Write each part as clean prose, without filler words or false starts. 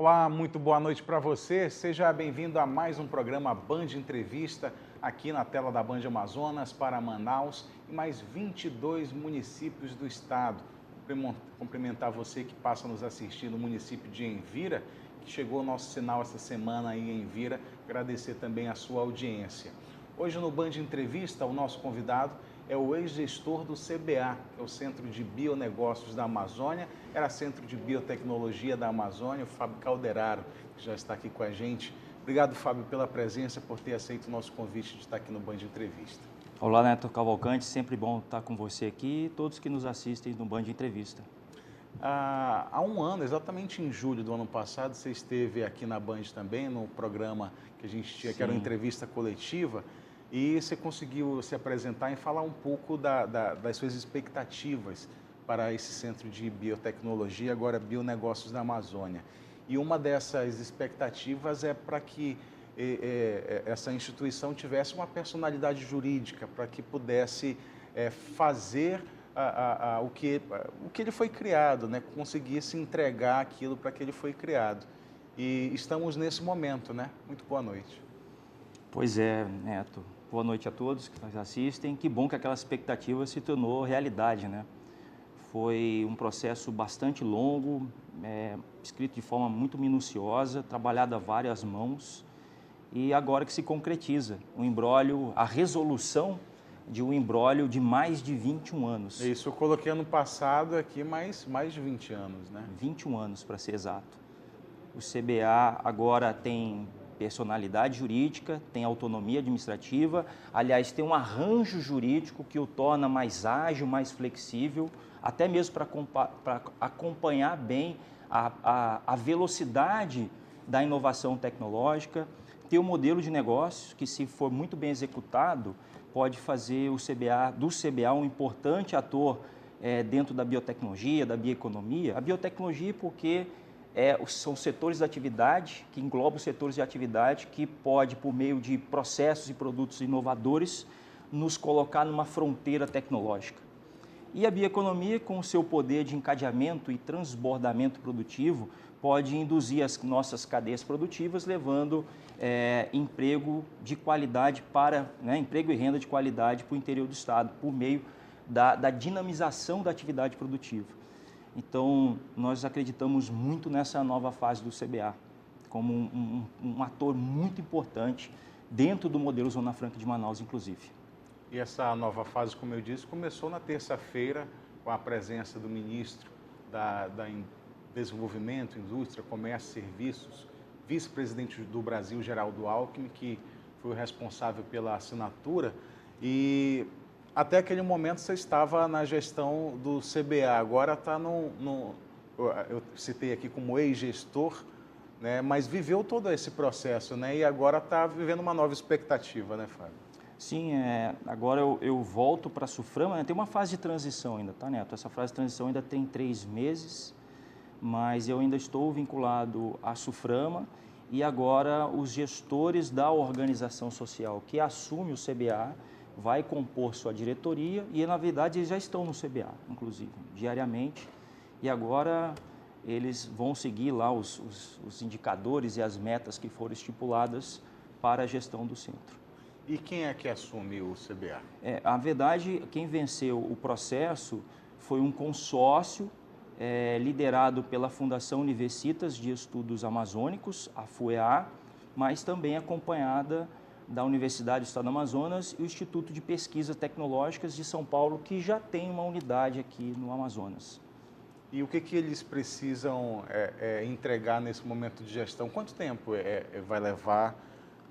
Olá, muito boa noite para você. Seja bem-vindo a mais um programa Band Entrevista, aqui na tela da Band Amazonas para Manaus e mais 22 municípios do estado. Cumprimentar você que passa a nos assistir no município de Envira, que chegou o nosso sinal essa semana aí em Envira. Agradecer também a sua audiência. Hoje no Band Entrevista, o nosso convidado é o ex-gestor do CBA, que é o Centro de Bionegócios da Amazônia, era Centro de Biotecnologia da Amazônia, o Fábio Calderaro, que já está aqui com a gente. Obrigado, Fábio, pela presença, por ter aceito o nosso convite de estar aqui no Band Entrevista. Olá, Neto Cavalcante, sempre bom estar com você aqui e todos que nos assistem no Band Entrevista. Há um ano, exatamente em julho do ano passado, você esteve aqui na Band também, no programa que a gente tinha, que era uma entrevista coletiva, e você conseguiu se apresentar e falar um pouco das suas expectativas para esse Centro de Biotecnologia, agora Bionegócios da Amazônia. E uma dessas expectativas é para que essa instituição tivesse uma personalidade jurídica, para que pudesse fazer o que ele foi criado, né? Conseguisse entregar aquilo para que ele foi criado. E estamos nesse momento, né? Muito boa noite. Pois é, Neto. Boa noite a todos que nos assistem. Que bom que aquela expectativa se tornou realidade, né? Foi um processo bastante longo, escrito de forma muito minuciosa, trabalhado a várias mãos e agora que se concretiza o imbróglio, a resolução de um imbróglio de mais de 21 anos. Isso, eu coloquei ano passado aqui, mais de 20 anos, né? 21 anos, para ser exato. O CBA agora tem personalidade jurídica, tem autonomia administrativa, aliás, tem um arranjo jurídico que o torna mais ágil, mais flexível, até mesmo para acompanhar bem a velocidade da inovação tecnológica. Tem um modelo de negócio que, se for muito bem executado, pode fazer do CBA um importante ator dentro da biotecnologia, da bioeconomia. A biotecnologia porque são setores de atividade, que englobam setores de atividade que pode, por meio de processos e produtos inovadores, nos colocar numa fronteira tecnológica. E a bioeconomia, com o seu poder de encadeamento e transbordamento produtivo, pode induzir as nossas cadeias produtivas, levando emprego de qualidade emprego e renda de qualidade para o interior do estado, por meio da dinamização da atividade produtiva. Então, nós acreditamos muito nessa nova fase do CBA, como um ator muito importante dentro do modelo Zona Franca de Manaus, inclusive. E essa nova fase, como eu disse, começou na terça-feira com a presença do ministro da Desenvolvimento, Indústria, Comércio e Serviços, vice-presidente do Brasil, Geraldo Alckmin, que foi o responsável pela assinatura. E até aquele momento você estava na gestão do CBA, agora está eu citei aqui como ex-gestor, né, mas viveu todo esse processo, né, e agora está vivendo uma nova expectativa, né, Fábio? Sim, agora eu volto para a Suframa, né? Tem uma fase de transição ainda, tá, Neto? Essa fase de transição ainda tem 3 meses, mas eu ainda estou vinculado à Suframa e agora os gestores da organização social que assume o CBA vai compor sua diretoria e, na verdade, eles já estão no CBA, inclusive, diariamente, e agora eles vão seguir lá os indicadores e as metas que foram estipuladas para a gestão do centro. E quem é que assume o CBA? A verdade, quem venceu o processo foi um consórcio liderado pela Fundação Universitas de Estudos Amazônicos, a FUEA, mas também acompanhada da Universidade do Estado do Amazonas e o Instituto de Pesquisas Tecnológicas de São Paulo, que já tem uma unidade aqui no Amazonas. E o que eles precisam entregar nesse momento de gestão? Quanto tempo vai levar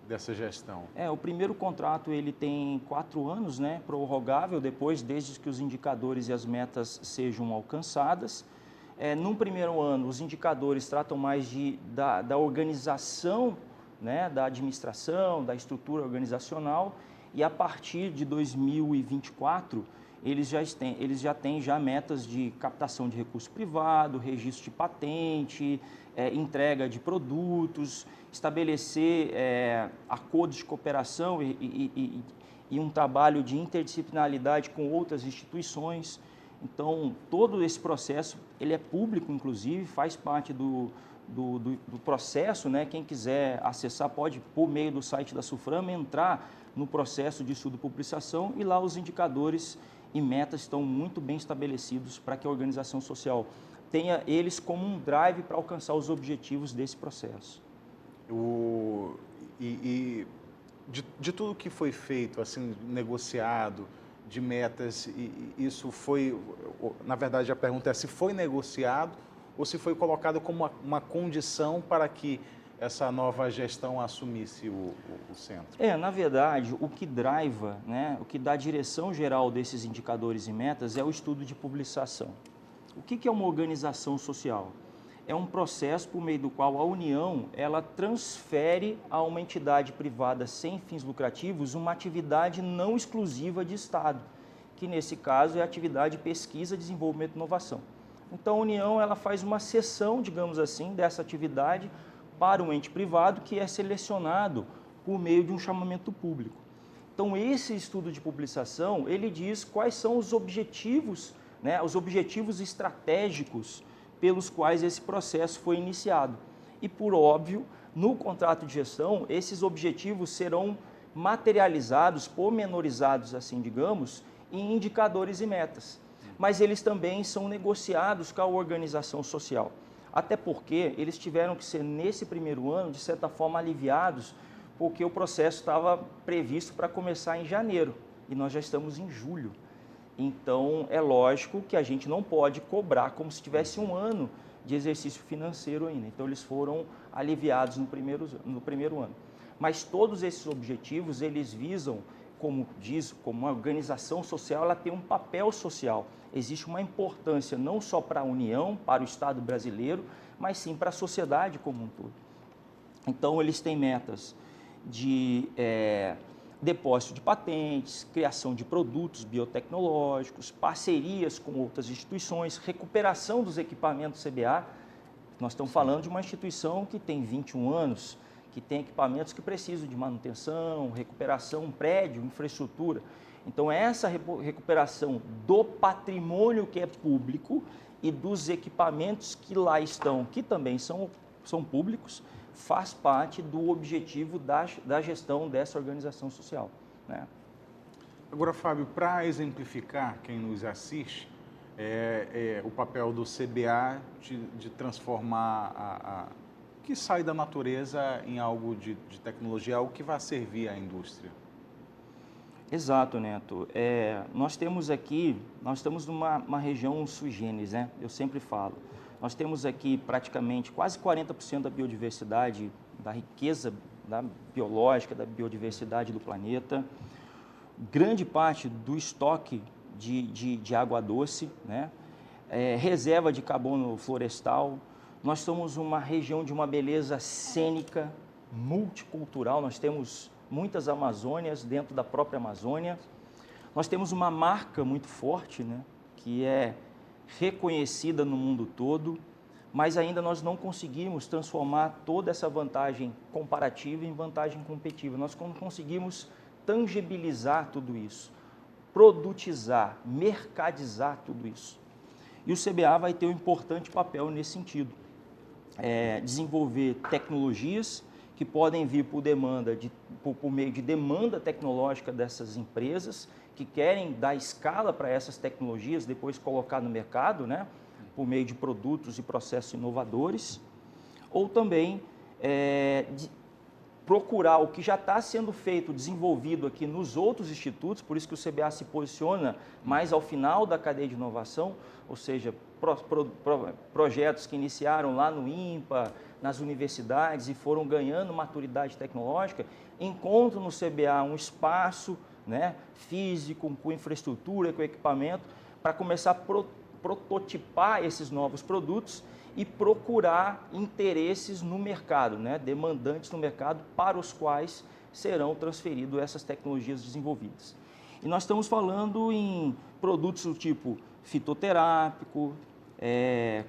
dessa gestão? O primeiro contrato ele tem 4 anos, né, prorrogável depois, desde que os indicadores e as metas sejam alcançadas. Num primeiro ano, os indicadores tratam mais da organização, né, da administração, da estrutura organizacional, e a partir de 2024, eles já têm metas de captação de recurso privado, registro de patente, entrega de produtos, estabelecer acordos de cooperação e um trabalho de interdisciplinaridade com outras instituições. Então, todo esse processo, ele é público, inclusive, faz parte do processo, né? Quem quiser acessar pode, por meio do site da SUFRAM, entrar no processo de estudo e publicação e lá os indicadores e metas estão muito bem estabelecidos para que a organização social tenha eles como um drive para alcançar os objetivos desse processo. De tudo que foi feito, assim, negociado, de metas, isso foi, na verdade a pergunta é se foi negociado ou se foi colocado como uma condição para que essa nova gestão assumisse o centro? Na verdade, o que driva, né, o que dá a direção geral desses indicadores e metas é o estudo de publicação. O que é uma organização social? É um processo por meio do qual a União ela transfere a uma entidade privada sem fins lucrativos uma atividade não exclusiva de Estado, que nesse caso é a atividade de pesquisa, desenvolvimento e inovação. Então a União ela faz uma cessão, digamos assim, dessa atividade para um ente privado que é selecionado por meio de um chamamento público. Então esse estudo de publicação, ele diz quais são os objetivos, né, os objetivos estratégicos pelos quais esse processo foi iniciado. E, por óbvio, no contrato de gestão, esses objetivos serão materializados, pormenorizados, assim, digamos, em indicadores e metas. Mas eles também são negociados com a organização social. Até porque eles tiveram que ser, nesse primeiro ano, de certa forma, aliviados, porque o processo estava previsto para começar em janeiro, e nós já estamos em julho. Então, é lógico que a gente não pode cobrar como se tivesse um ano de exercício financeiro ainda. Então, eles foram aliviados no primeiro ano. Mas todos esses objetivos, eles visam, como diz, como uma organização social, ela tem um papel social. Existe uma importância não só para a União, para o Estado brasileiro, mas sim para a sociedade como um todo. Então, eles têm metas de depósito de patentes, criação de produtos biotecnológicos, parcerias com outras instituições, recuperação dos equipamentos CBA. Nós estamos falando de uma instituição que tem 21 anos, que tem equipamentos que precisam de manutenção, recuperação, prédio, infraestrutura. Então, essa recuperação do patrimônio que é público e dos equipamentos que lá estão, que também são públicos, faz parte do objetivo da gestão dessa organização social, né? Agora, Fábio, para exemplificar quem nos assiste, o papel do CBA de transformar o que sai da natureza em algo de tecnologia, algo que vai servir à indústria. Exato, Neto. Nós estamos numa região sui generis, né? Eu sempre falo. Nós temos aqui praticamente quase 40% da biodiversidade, da riqueza biológica, da biodiversidade do planeta. Grande parte do estoque de água doce, né? Reserva de carbono florestal. Nós somos uma região de uma beleza cênica, multicultural. Nós temos muitas Amazônias dentro da própria Amazônia. Nós temos uma marca muito forte, né? Que é reconhecida no mundo todo, mas ainda nós não conseguimos transformar toda essa vantagem comparativa em vantagem competitiva. Nós não conseguimos tangibilizar tudo isso, produtizar, mercadizar tudo isso. E o CBA vai ter um importante papel nesse sentido. Desenvolver tecnologias que podem vir por meio de demanda tecnológica dessas empresas, que querem dar escala para essas tecnologias, depois colocar no mercado, né, por meio de produtos e processos inovadores, ou também procurar o que já está sendo feito, desenvolvido aqui nos outros institutos, por isso que o CBA se posiciona mais ao final da cadeia de inovação, ou seja, projetos que iniciaram lá no INPA, nas universidades e foram ganhando maturidade tecnológica, encontram no CBA um espaço, né, físico, com infraestrutura, com equipamento, para começar a prototipar esses novos produtos e procurar interesses no mercado, né, demandantes no mercado para os quais serão transferidas essas tecnologias desenvolvidas. E nós estamos falando em produtos do tipo fitoterápico,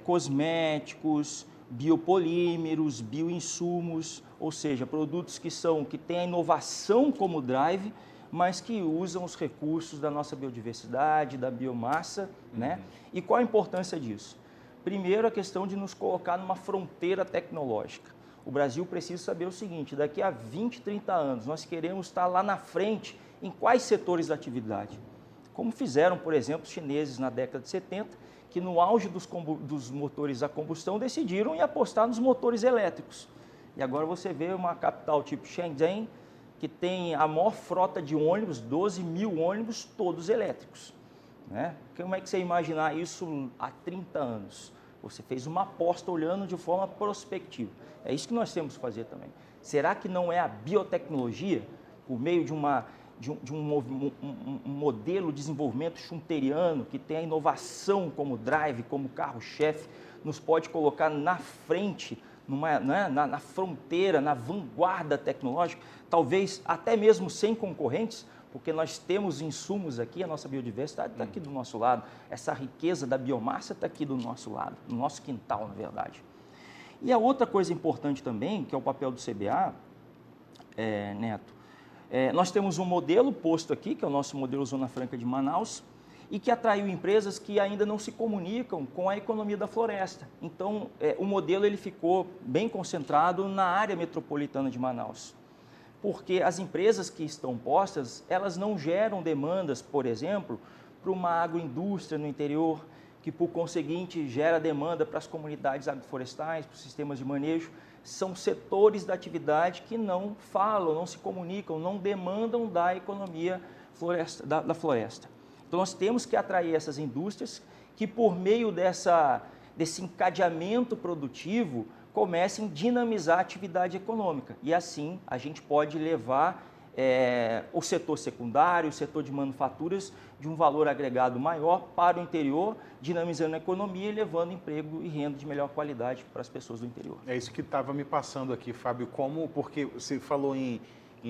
cosméticos, biopolímeros, bioinsumos, ou seja, produtos que têm a inovação como drive, mas que usam os recursos da nossa biodiversidade, da biomassa, né? E qual a importância disso? Primeiro, a questão de nos colocar numa fronteira tecnológica. O Brasil precisa saber o seguinte, daqui a 20, 30 anos, nós queremos estar lá na frente em quais setores da atividade? Como fizeram, por exemplo, os chineses na década de 70, que no auge dos motores a combustão decidiram em apostar nos motores elétricos. E agora você vê uma capital tipo Shenzhen, que tem a maior frota de ônibus, 12 mil ônibus, todos elétricos. Né? Como é que você imaginar isso há 30 anos? Você fez uma aposta olhando de forma prospectiva. É isso que nós temos que fazer também. Será que não é a biotecnologia, por meio de um modelo de desenvolvimento schumpeteriano, que tem a inovação como drive, como carro-chefe, nos pode colocar na frente, na fronteira, na vanguarda tecnológica, talvez até mesmo sem concorrentes, porque nós temos insumos aqui, a nossa biodiversidade está aqui do nosso lado, essa riqueza da biomassa está aqui do nosso lado, no nosso quintal, na verdade. E a outra coisa importante também, que é o papel do CBA, Neto, nós temos um modelo posto aqui, que é o nosso modelo Zona Franca de Manaus, e que atraiu empresas que ainda não se comunicam com a economia da floresta. Então, o modelo ele ficou bem concentrado na área metropolitana de Manaus. Porque as empresas que estão postas, elas não geram demandas, por exemplo, para uma agroindústria no interior, que por conseguinte gera demanda para as comunidades agroflorestais, para os sistemas de manejo. São setores da atividade que não falam, não se comunicam, não demandam da economia da floresta. Então nós temos que atrair essas indústrias que por meio desse encadeamento produtivo comecem a dinamizar a atividade econômica. E assim a gente pode levar o setor secundário, o setor de manufaturas, de um valor agregado maior para o interior, dinamizando a economia e levando emprego e renda de melhor qualidade para as pessoas do interior. É isso que estava me passando aqui, Fábio, porque você falou em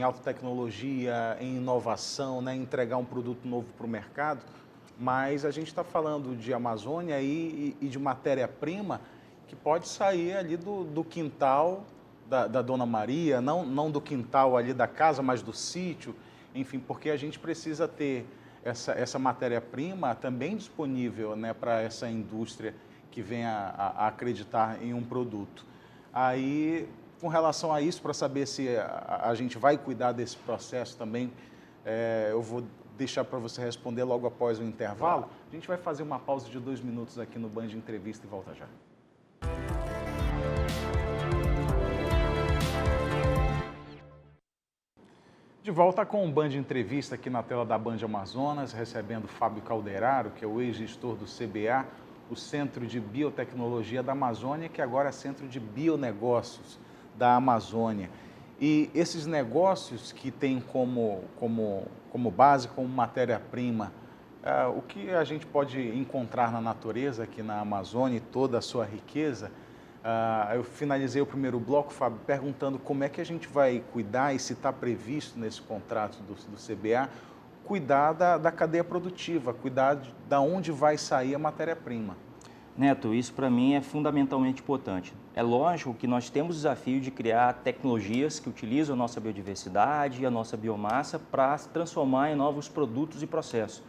alta tecnologia, em inovação, né, entregar um produto novo para o mercado, mas a gente está falando de Amazônia e de matéria-prima que pode sair ali do quintal da Dona Maria, não do quintal ali da casa, mas do sítio, enfim, porque a gente precisa ter essa matéria-prima também disponível, né, para essa indústria que venha a acreditar em um produto. Aí, com relação a isso, para saber se a gente vai cuidar desse processo também, eu vou deixar para você responder logo após o intervalo. A gente vai fazer uma pausa de 2 minutos aqui no Band Entrevista e volta já. De volta com o Band Entrevista aqui na tela da Band Amazonas, recebendo Fábio Calderaro, que é o ex-gestor do CBA, o Centro de Biotecnologia da Amazônia, que agora é Centro de Bionegócios da Amazônia. E esses negócios que têm como base, como matéria-prima, o que a gente pode encontrar na natureza aqui na Amazônia e toda a sua riqueza. Eu finalizei o primeiro bloco, Fábio, perguntando como é que a gente vai cuidar e se está previsto nesse contrato do CBA, cuidar da cadeia produtiva, cuidar de onde vai sair a matéria-prima. Neto, isso para mim é fundamentalmente importante. É lógico que nós temos o desafio de criar tecnologias que utilizam a nossa biodiversidade e a nossa biomassa para transformar em novos produtos e processos.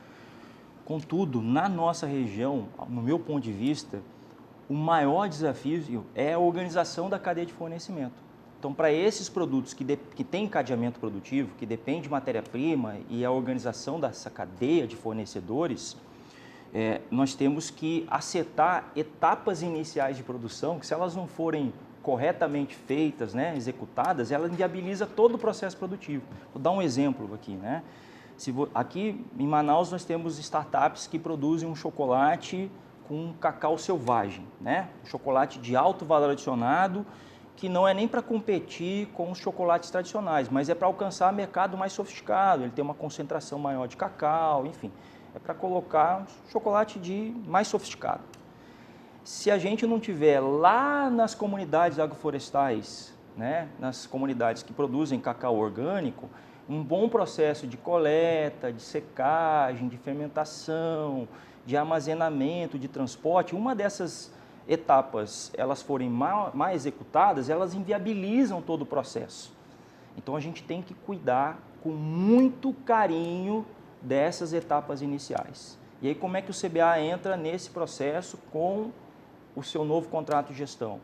Contudo, na nossa região, no meu ponto de vista, o maior desafio é a organização da cadeia de fornecimento. Então, para esses produtos que têm encadeamento produtivo, que depende de matéria-prima e a organização dessa cadeia de fornecedores, nós temos que acertar etapas iniciais de produção, que se elas não forem corretamente feitas, né, executadas, ela inviabiliza todo o processo produtivo. Vou dar um exemplo aqui, né? Aqui em Manaus nós temos startups que produzem um chocolate com cacau selvagem, né? Um chocolate de alto valor adicionado, que não é nem para competir com os chocolates tradicionais, mas é para alcançar mercado mais sofisticado, ele tem uma concentração maior de cacau, enfim, é para colocar um chocolate mais sofisticado. Se a gente não tiver lá nas comunidades agroflorestais, né, nas comunidades que produzem cacau orgânico, um bom processo de coleta, de secagem, de fermentação, de armazenamento, de transporte, uma dessas etapas, elas forem mal executadas, elas inviabilizam todo o processo. Então a gente tem que cuidar com muito carinho dessas etapas iniciais. E aí como é que o CBA entra nesse processo com o seu novo contrato de gestão?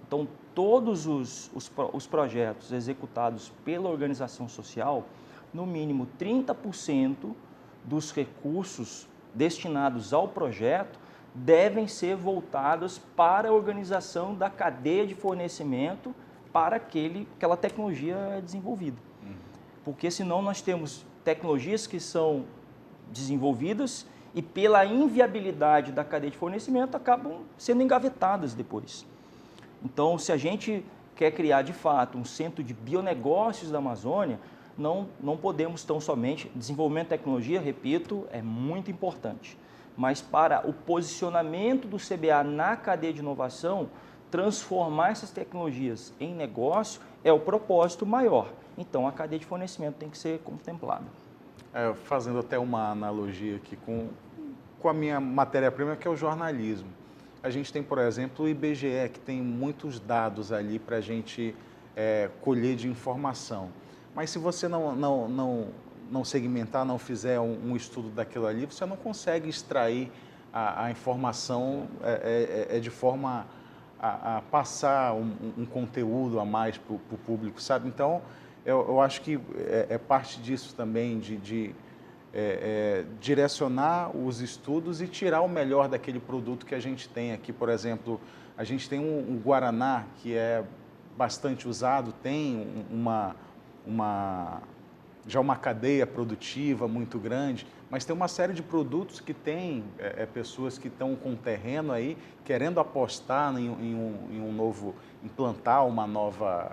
Então, todos os projetos executados pela organização social, no mínimo 30% dos recursos destinados ao projeto devem ser voltados para a organização da cadeia de fornecimento para aquela tecnologia desenvolvida. Porque senão nós temos tecnologias que são desenvolvidas e pela inviabilidade da cadeia de fornecimento acabam sendo engavetadas depois. Então, se a gente quer criar de fato um centro de bionegócios da Amazônia, não podemos tão somente, desenvolvimento de tecnologia, repito, é muito importante, mas para o posicionamento do CBA na cadeia de inovação, transformar essas tecnologias em negócio é o propósito maior. Então, a cadeia de fornecimento tem que ser contemplada. Fazendo até uma analogia aqui com a minha matéria-prima, que é o jornalismo. A gente tem, por exemplo, o IBGE, que tem muitos dados ali para a gente colher de informação. Mas se você não segmentar, não fizer um estudo daquilo ali, você não consegue extrair a informação de forma a passar um conteúdo a mais para o público, sabe? Então, eu acho que é parte disso também, de direcionar os estudos e tirar o melhor daquele produto que a gente tem aqui. Por exemplo, a gente tem um Guaraná que é bastante usado, tem já uma cadeia produtiva muito grande, mas tem uma série de produtos que tem pessoas que estão com terreno aí, querendo apostar em um novo, implantar uma nova,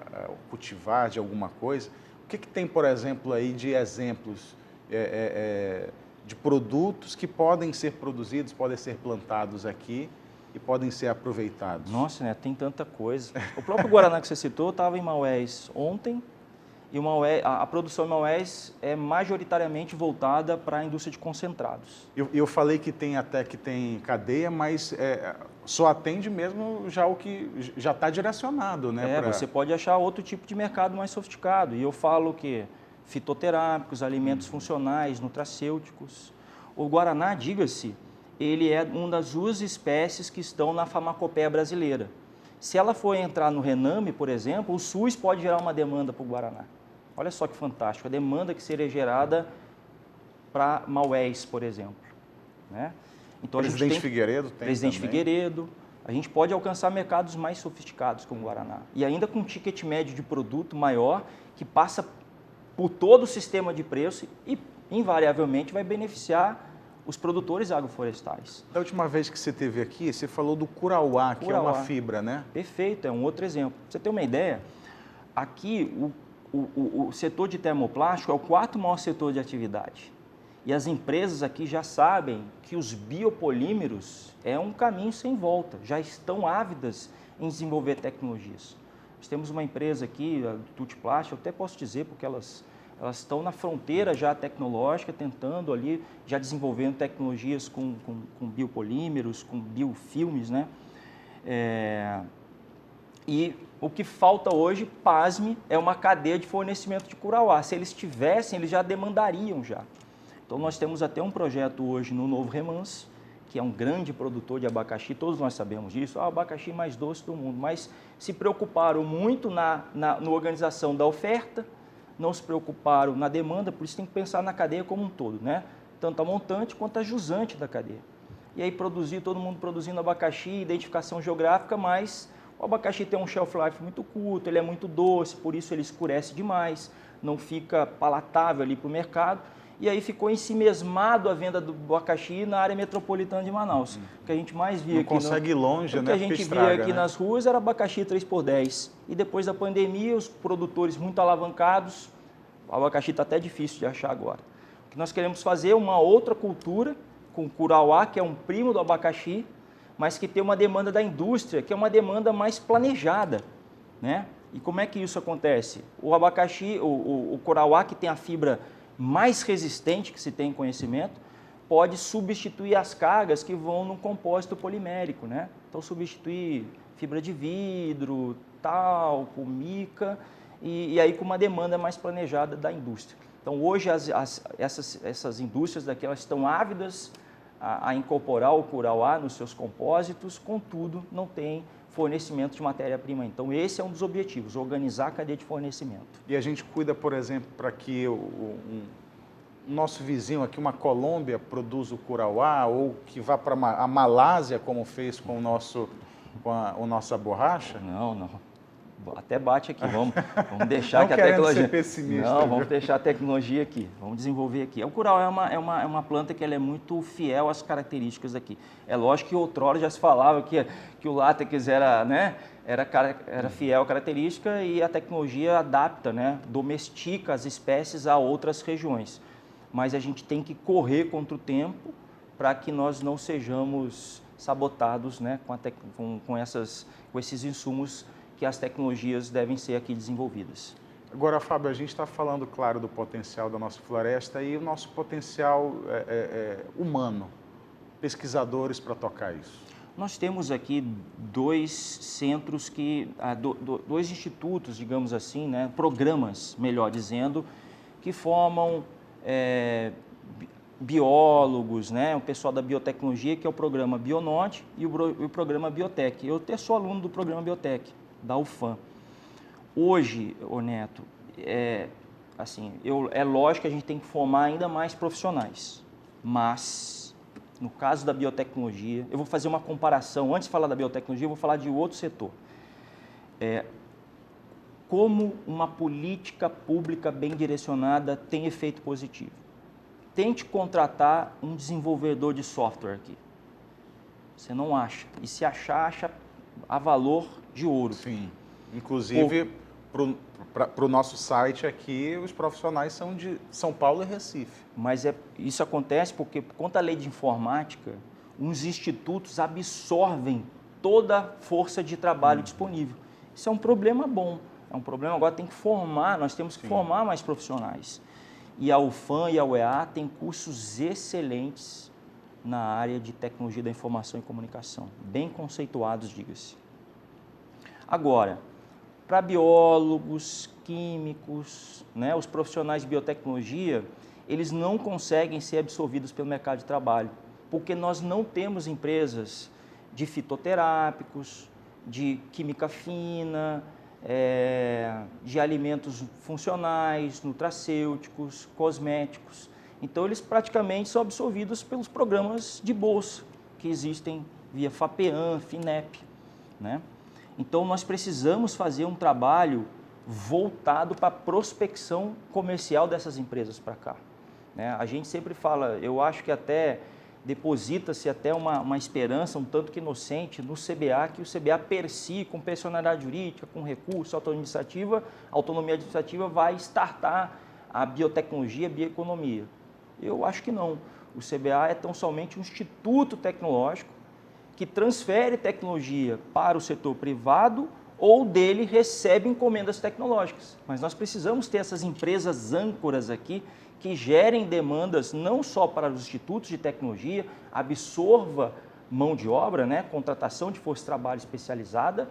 cultivar de alguma coisa. O que tem, por exemplo, aí de exemplos de produtos que podem ser produzidos, podem ser plantados aqui e podem ser aproveitados? Nossa, né? Tem tanta coisa. O próprio Guaraná que você citou estava em Maués ontem, e a produção em Maués é majoritariamente voltada para a indústria de concentrados. Eu falei que tem cadeia, mas só atende mesmo já o que já está direcionado, né? Você pode achar outro tipo de mercado mais sofisticado. E eu falo que fitoterápicos, alimentos funcionais, nutracêuticos. O Guaraná, diga-se, ele é uma das duas espécies que estão na farmacopeia brasileira. Se ela for entrar no Rename, por exemplo, o SUS pode gerar uma demanda para o Guaraná. Olha só que fantástico, a demanda que seria gerada para Maués, por exemplo. Né? Então, Presidente Figueiredo tem Presidente também. Figueiredo. A gente pode alcançar mercados mais sofisticados como o Guaraná. E ainda com um ticket médio de produto maior, que passa por todo o sistema de preço e, invariavelmente, vai beneficiar os produtores agroforestais. Da última vez que você esteve aqui, você falou do curauá, que é uma fibra, né? Perfeito, é um outro exemplo. Pra você ter uma ideia, aqui o setor de termoplástico é o quarto maior setor de atividade. E as empresas aqui já sabem que os biopolímeros é um caminho sem volta, já estão ávidas em desenvolver tecnologias. Nós temos uma empresa aqui, a Tutiplástico, eu até posso dizer, porque elas estão na fronteira já tecnológica, tentando ali, já desenvolvendo tecnologias com biopolímeros, com biofilmes, né? E o que falta hoje, pasme, é uma cadeia de fornecimento de curauá. Se eles tivessem, eles já demandariam já. Então, nós temos até um projeto hoje no Novo Remanso, que é um grande produtor de abacaxi, todos nós sabemos disso, o abacaxi mais doce do mundo, mas se preocuparam muito na organização da oferta, não se preocuparam na demanda, por isso tem que pensar na cadeia como um todo, né? Tanto a montante quanto a jusante da cadeia. E aí todo mundo produzindo abacaxi, identificação geográfica, mas o abacaxi tem um shelf life muito curto, ele é muito doce, por isso ele escurece demais, não fica palatável ali para o mercado. E aí ficou ensimesmado a venda do abacaxi na área metropolitana de Manaus. O que a gente mais via não aqui... consegue ir longe, né? O que a gente estraga, via aqui nas ruas era abacaxi 3x10. E depois da pandemia, os produtores muito alavancados, o abacaxi está até difícil de achar agora. O que nós queremos fazer é uma outra cultura, com o curauá, que é um primo do abacaxi, mas que tem uma demanda da indústria, que é uma demanda mais planejada, né? E como é que isso acontece? O abacaxi, o curauá, que tem a fibra mais resistente que se tem conhecimento, pode substituir as cargas que vão no compósito polimérico, né? Então, substituir fibra de vidro, talco, mica, e aí com uma demanda mais planejada da indústria. Então, hoje, essas indústrias daqui, elas estão ávidas a incorporar o Curauá nos seus compósitos, contudo, não tem fornecimento de matéria-prima. Então, esse é um dos objetivos, organizar a cadeia de fornecimento. E a gente cuida, por exemplo, para que nosso vizinho aqui, uma Colômbia, produza o Curauá, ou que vá para a Malásia, como fez com a nossa borracha? Não. Até bate aqui, vamos deixar não que a tecnologia... Ser pessimista, não, vamos deixar a tecnologia aqui, vamos desenvolver aqui. O Curauá é uma planta que ela é muito fiel às características daqui. É lógico que outrora já se falava que o látex era, né, era fiel à característica e a tecnologia adapta, né, domestica as espécies a outras regiões. Mas a gente tem que correr contra o tempo para que nós não sejamos sabotados, né, com esses insumos que as tecnologias devem ser aqui desenvolvidas. Agora, Fábio, a gente está falando, claro, do potencial da nossa floresta e o nosso potencial humano, pesquisadores para tocar isso. Nós temos aqui dois centros, dois institutos, digamos assim, né, programas, melhor dizendo, que formam biólogos, né, o pessoal da biotecnologia, que é o programa Bionode e o programa Biotech. Eu até sou aluno do programa Biotech, da UFAM. Hoje, Neto, é lógico que a gente tem que formar ainda mais profissionais, mas no caso da biotecnologia, eu vou fazer uma comparação, antes de falar da biotecnologia, eu vou falar de outro setor. Como uma política pública bem direcionada tem efeito positivo. Tente contratar um desenvolvedor de software aqui. Você não acha. E se achar, acha a valor de ouro. Sim. Inclusive, para o nosso site aqui, os profissionais são de São Paulo e Recife. Mas isso acontece porque, por conta da lei de informática, os institutos absorvem toda a força de trabalho disponível. Isso é um problema bom. É um problema, agora tem que formar, nós temos que formar mais profissionais. E a UFAM e a UEA têm cursos excelentes na área de tecnologia da informação e comunicação, bem conceituados, diga-se. Agora, para biólogos, químicos, né, os profissionais de biotecnologia, eles não conseguem ser absorvidos pelo mercado de trabalho, porque nós não temos empresas de fitoterápicos, de química fina, de alimentos funcionais, nutracêuticos, cosméticos. Então, eles praticamente são absorvidos pelos programas de bolsa que existem via FAPEAM, FINEP, né? Então, nós precisamos fazer um trabalho voltado para a prospecção comercial dessas empresas para cá, né? A gente sempre fala, eu acho que até deposita-se até uma esperança um tanto que inocente no CBA, que o CBA per si, com personalidade jurídica, com recurso, autonomia administrativa, vai startar a biotecnologia, a bioeconomia. Eu acho que não. O CBA é tão somente um instituto tecnológico que transfere tecnologia para o setor privado ou dele recebe encomendas tecnológicas. Mas nós precisamos ter essas empresas âncoras aqui que gerem demandas não só para os institutos de tecnologia, absorva mão de obra, né, contratação de força de trabalho especializada,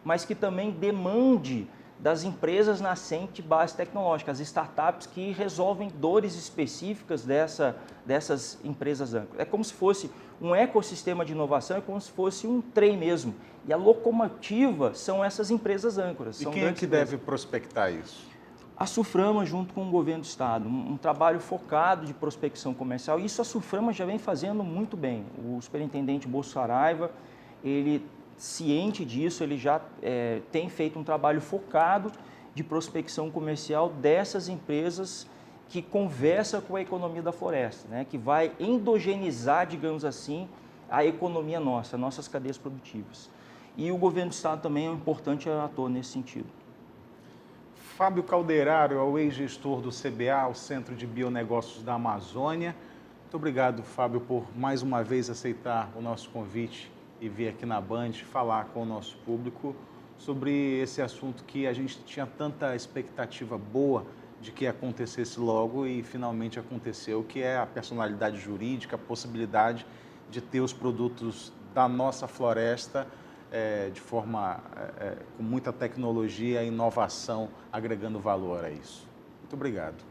mas que também demande das empresas nascentes de base tecnológica, as startups que resolvem dores específicas dessas empresas âncoras. É como se fosse um ecossistema de inovação, é como se fosse um trem mesmo. E a locomotiva são essas empresas âncoras. E quem é que deve prospectar isso? A Suframa, junto com o governo do estado, um trabalho focado de prospecção comercial. Isso a Suframa já vem fazendo muito bem. O superintendente Bolso Saraiva, ele ciente disso, ele já tem feito um trabalho focado de prospecção comercial dessas empresas que conversa com a economia da floresta, né? Que vai endogenizar, digamos assim, a economia nossa, nossas cadeias produtivas. E o governo do estado também é um importante ator nesse sentido. Fábio Calderaro é o ex-gestor do CBA, o Centro de Bionegócios da Amazônia. Muito obrigado, Fábio, por mais uma vez aceitar o nosso convite e vir aqui na Band falar com o nosso público sobre esse assunto que a gente tinha tanta expectativa boa de que acontecesse logo e finalmente aconteceu, que é a personalidade jurídica, a possibilidade de ter os produtos da nossa floresta de forma com muita tecnologia e inovação agregando valor a isso. Muito obrigado.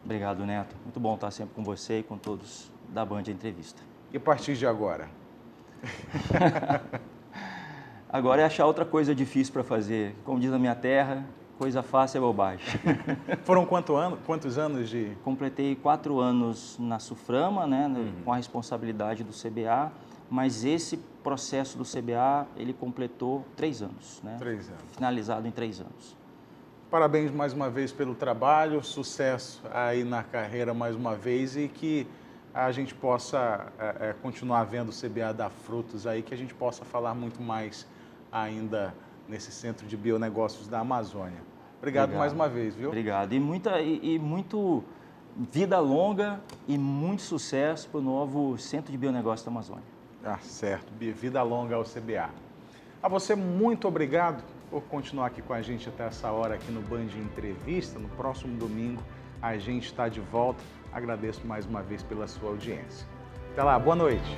Obrigado, Neto. Muito bom estar sempre com você e com todos da Band Entrevista. E a partir de agora? Agora é achar outra coisa difícil para fazer. Como diz na minha terra, coisa fácil é bobagem. Foram quantos anos de... Completei 4 anos na Suframa, né, com a responsabilidade do CBA, mas esse processo do CBA, ele completou 3 anos. Né? 3 anos. Finalizado em 3 anos. Parabéns mais uma vez pelo trabalho, sucesso aí na carreira mais uma vez e que a gente possa continuar vendo o CBA dar frutos aí, que a gente possa falar muito mais ainda nesse Centro de Bionegócios da Amazônia. Obrigado mais uma vez, viu? Obrigado. E muito vida longa e muito sucesso para o novo Centro de Bionegócios da Amazônia. Ah, certo. Vida longa ao CBA. A você, muito obrigado por continuar aqui com a gente até essa hora aqui no Band Entrevista. No próximo domingo a gente está de volta. Agradeço mais uma vez pela sua audiência. Até lá, boa noite.